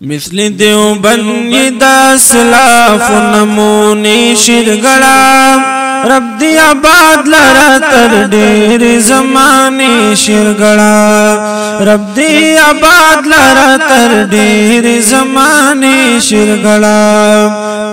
مثل دیوبند اسلاف نمونه شرگڑا رب دی آباد لرا تر ډیر زمانه شرگڑا رب دی آباد لرا تر ډیر زمانه شرگڑا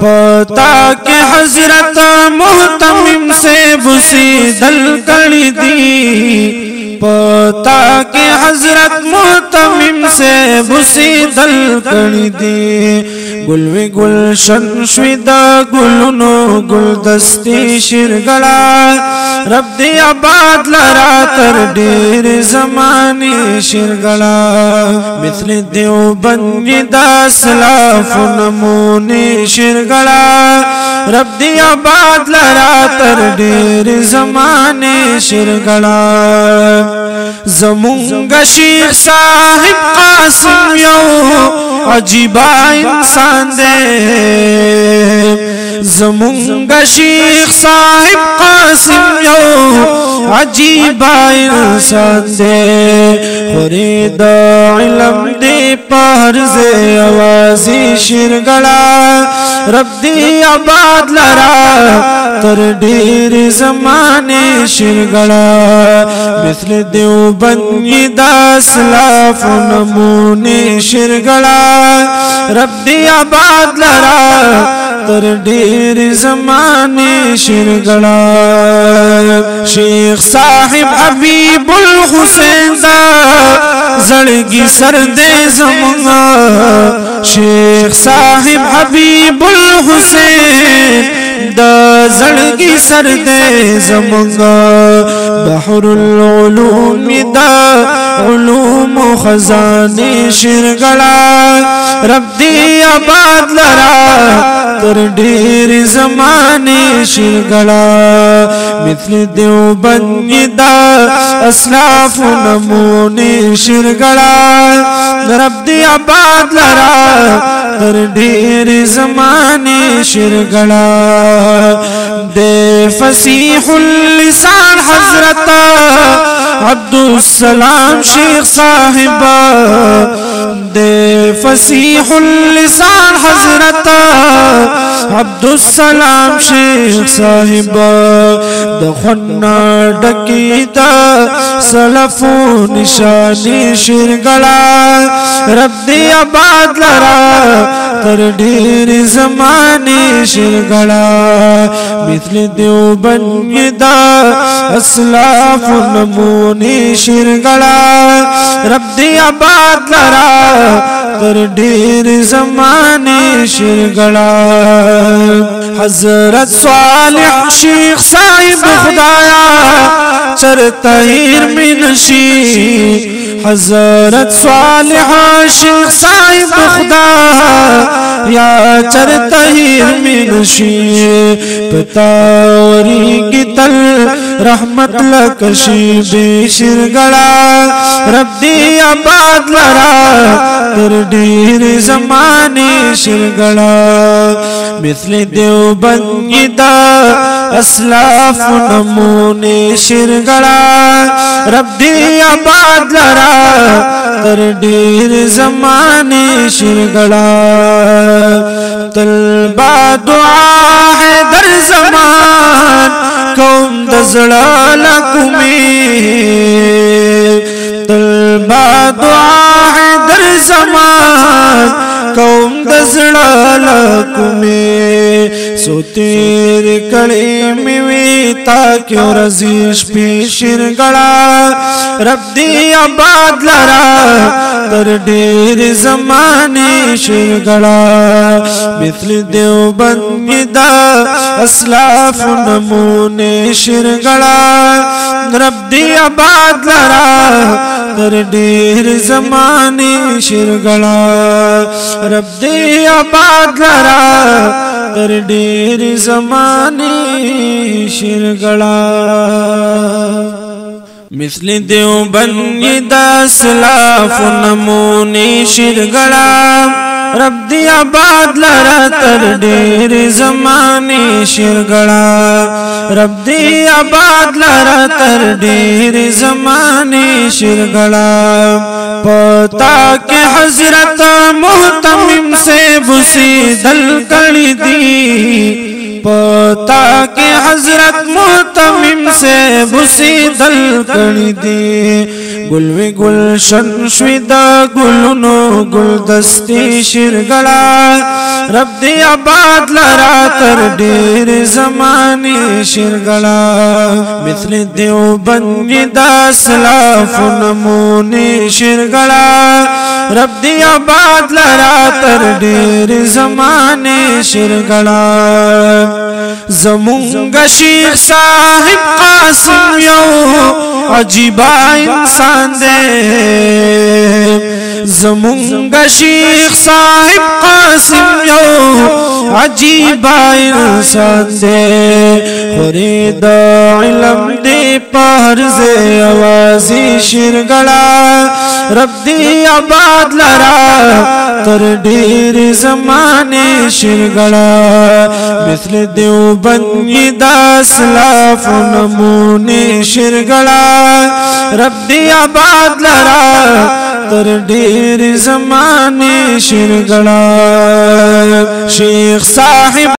پتا کہ حضرت محتمم سے بسی دل کڑی دی پتا کہ حضرت محتمم سے بسی دل کڑی دی گلوی گلشن شویدا گلونو گلدستی شرگڑا رب دی آباد لرا تر ډیر زمانی شرگڑا مثل دیوبند اسلاف نمونه شرگڑا رب دی آباد لرا تر ډیر زمانه شرگڑا زمونږ شیخ صاحب قاسم یو عجیبا انسان دے زمونږ شیخ صاحب قاسم یو عجیبا انسان دے خوری دا علم دے پہرز آوازی شرگڑا رب دی آباد لرا تر ډیر زمانے شرگڑا مثل دیوبند اسلاف نمونه شرگڑا رب دی آباد لرا تر ډیر زمانے شرگڑا شیخ صاحب حبیب الحسین دا زړګي سر دې زمونږ شیخ صاحب حبیب الحسین دا زړګي سر دې زمونږ بحر العلوم دا علوم خزانه شرگڑا رب دی آباد لرا تر ډیر زمانه شرگڑا مثل دیوبند اسلاف نمونه شرگڑا رب دی آباد لرا تر ډیر زمانه شرگڑا دے فصیح اللسان حضرت عبدالسلام شیخ صاحب دے فصیح اللسان حضرت عبدالسلام شیخ صاحب دخنا ڈکی دا سلف و نشانی شرگڑا رب دی آباد لرا تر ډیر زمانے شرگڑا مثل دیوبند اسلاف نمونه شرگڑا رب دی آباد لرا تر ډیر زمانے شرگڑا حضرت صالح شیخ صاحب خدایا چرتہیر منشی حضرت صالح شیخ صاحب خدا یا چرتہیر منشی پتاوری کی تل رحمت لکشی بے شرگڑا رب دی آباد لرا تر ډیر زمانے شرگڑا مثل دیوبند اسلاف نمونه شرگڑا رب دی آباد لرا تر ډیر زمانے شرگڑا طلبا دعا ہے در زمان قوم دزڑا لکمی طلبا دعا ہے در زمان قوم دزڑا لکمی سو تیر کڑی میوی تاکیو رزیش پی شرگڑا رب دی آباد لرا تر ډیر زمانے شرگڑا مثل دیوبند اسلاف نمونه شرگڑا رب دی آباد لرا تر ډیر زمانے شرگڑا رب دی آباد لرا تر ډیر زمانے شرگڑا مثل دیوبند اسلاف نمونه شرگڑا رب دی آباد لرا تر ډیر زمانے شرگڑا रब दी आबाद लरा तर ढेर ज़माने शिरगड़ा पता के हजरत मुहतमिम से बुसी दल कड़ी दी पता के हजरत मुहतमिम से बुसी दल कड़ी दी गुलवे गुलशन श्विदा गुलनो गुलदस्ती शिरगड़ा रब दी आबाद लरा तर ढेर ज़माने शिरगड़ा मिथल देवबंद दासलाफ नमूने शिरगड़ा रब दी आबाद लरा तर ढेर ज़माने शिरगड़ा ज़मुंगा शेख साहिब कासिम यो अजीबा इंसान दे ज़मुंगा शेख साहिब कासिम यो अजीबा इंसान दे खुरीदा इल्म दे पहरज़े आवाज़ी शिरगड़ा रब दी आबाद लरा तर ढेर ज़माने शिरगड़ा मिथल देवबंद दासलाफ नमूने शिरगड़ा रब दी आबाद लरा तर ढेर ज़माने शिरगड़ा शेख साहिब